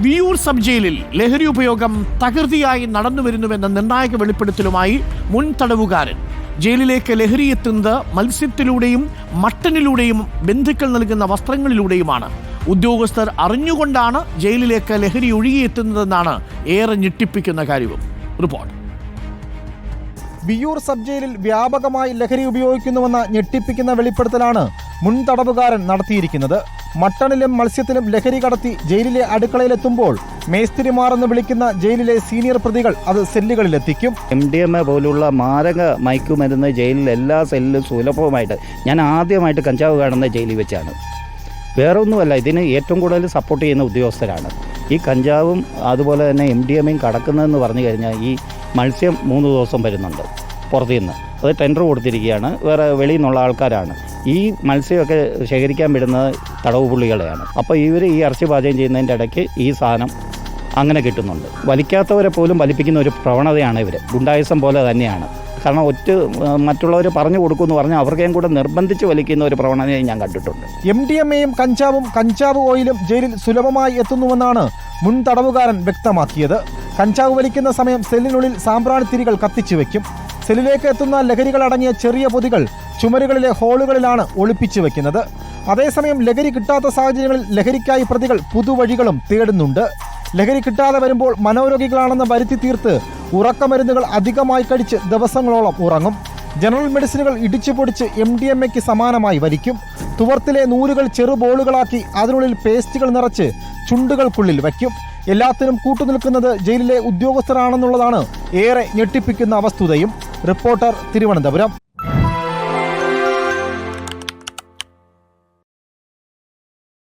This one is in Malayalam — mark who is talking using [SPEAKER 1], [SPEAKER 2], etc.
[SPEAKER 1] വിയൂർ സബ് ജയിലിൽ ലഹരി ഉപയോഗം തകൃതിയായി നടന്നുവരുന്നുവെന്ന നിർണായക വെളിപ്പെടുത്തലുമായി മുൻ തടവുകാരൻ. ജയിലിലേക്ക് ലഹരി എത്തുന്നത് മത്സ്യത്തിലൂടെയും മട്ടനിലൂടെയും ബന്ധുക്കൾ നൽകുന്ന വസ്ത്രങ്ങളിലൂടെയുമാണ്. ഉദ്യോഗസ്ഥർ അറിഞ്ഞുകൊണ്ടാണ് ജയിലിലേക്ക് ലഹരി ഒഴുകിയെത്തുന്നതെന്നാണ് ഏറെ ഞെട്ടിപ്പിക്കുന്ന കാര്യവും. റിപ്പോർട്ട്.
[SPEAKER 2] വിയൂർ സബ് ജയിലിൽ വ്യാപകമായി ലഹരി ഉപയോഗിക്കുന്നുവെന്ന ഞെട്ടിപ്പിക്കുന്ന വെളിപ്പെടുത്തലാണ് മുൻ തടവുകാരൻ നടത്തിയിരിക്കുന്നത്. മട്ടണിലും മത്സ്യത്തിലും ലഹരി കടത്തി ജയിലിലെ അടുക്കളയിലെത്തുമ്പോൾ മേസ്തിരിമാരെന്ന് വിളിക്കുന്ന ജയിലിലെ സീനിയർ പ്രതികൾ അത് സെല്ലുകളിലെത്തിക്കും.
[SPEAKER 3] MDMA പോലുള്ള മാരക മയക്കുമരുന്ന് ജയിലിൽ എല്ലാ സെല്ലിലും സുലഭമായിട്ട് ഞാൻ ആദ്യമായിട്ട് കഞ്ചാവ് കാണുന്ന ജയിലിൽ വെച്ചാണ്. വേറെ ഒന്നുമല്ല, ഇതിന് ഏറ്റവും കൂടുതൽ സപ്പോർട്ട് ചെയ്യുന്ന ഉദ്യോഗസ്ഥരാണ്. ഈ കഞ്ചാവും അതുപോലെ തന്നെ MDMAയും കടക്കുന്നതെന്ന് പറഞ്ഞു കഴിഞ്ഞാൽ ഈ മത്സ്യം 3 ദിവസം വരുന്നുണ്ട് പുറത്തു നിന്ന്. അത് ടെൻഡർ കൊടുത്തിരിക്കുകയാണ്, വേറെ വെളിയിൽ നിന്നുള്ള ആൾക്കാരാണ്. ഈ മത്സ്യമൊക്കെ ശേഖരിക്കാൻ വിടുന്നത് തടവ് പുള്ളികളെയാണ്. അപ്പോൾ ഇവർ ഈ ഇറച്ചി പാചകം ചെയ്യുന്നതിൻ്റെ ഇടയ്ക്ക് ഈ സാധനം അങ്ങനെ കിട്ടുന്നുണ്ട്. വലിക്കാത്തവരെ പോലും വലിപ്പിക്കുന്ന ഒരു പ്രവണതയാണ് ഇവർ. ഗുണ്ടായിസം പോലെ തന്നെയാണ്. കാരണം മറ്റുള്ളവർ പറഞ്ഞു കൊടുക്കുമെന്ന് പറഞ്ഞാൽ അവർക്കേയും കൂടെ നിർബന്ധിച്ച് വലിക്കുന്ന ഒരു പ്രവണതയും ഞാൻ കണ്ടിട്ടുണ്ട്.
[SPEAKER 2] MDMAയും കഞ്ചാവ് ഓയിലും ജയിലിൽ സുലഭമായി എത്തുന്നുവെന്നാണ് മുൻ തടവുകാരൻ വ്യക്തമാക്കിയത്. കഞ്ചാവ് വലിക്കുന്ന സമയം സെല്ലിനുള്ളിൽ സാമ്പ്രാണിത്തിരികൾ കത്തിച്ചു വെക്കും. സെല്ലിലേക്ക് എത്തുന്ന ലഹരികൾ അടങ്ങിയ ചെറിയ പൊതികൾ ചുമരുകളിലെ ഹോളുകളിലാണ് ഒളിപ്പിച്ചു വെക്കുന്നത്. അതേസമയം ലഹരി കിട്ടാത്ത സാഹചര്യങ്ങളിൽ ലഹരിക്കായി പ്രതികൾ പുതുവഴികളും തേടുന്നുണ്ട്. ലഹരി കിട്ടാതെ വരുമ്പോൾ മനോരോഗികളാണെന്ന് വരുത്തി തീർത്ത് ഉറക്കമരുന്നുകൾ അധികമായി കഴിച്ച് ദിവസങ്ങളോളം ഉറങ്ങും. ജനറൽ മെഡിസിനുകൾ ഇടിച്ചു പൊടിച്ച് MDMAയ്ക്ക് സമാനമായി വലിക്കും. തുവർത്തിലെ നൂലുകൾ ചെറുബോളുകളാക്കി അതിനുള്ളിൽ പേസ്റ്റുകൾ നിറച്ച് ചുണ്ടുകൾക്കുള്ളിൽ വയ്ക്കും. എല്ലാത്തിനും കൂട്ടുനിൽക്കുന്നത് ജയിലിലെ ഉദ്യോഗസ്ഥരാണെന്നുള്ളതാണ് ഏറെ ഞെട്ടിപ്പിക്കുന്ന വസ്തുതയും. റിപ്പോർട്ടർ, തിരുവനന്തപുരം.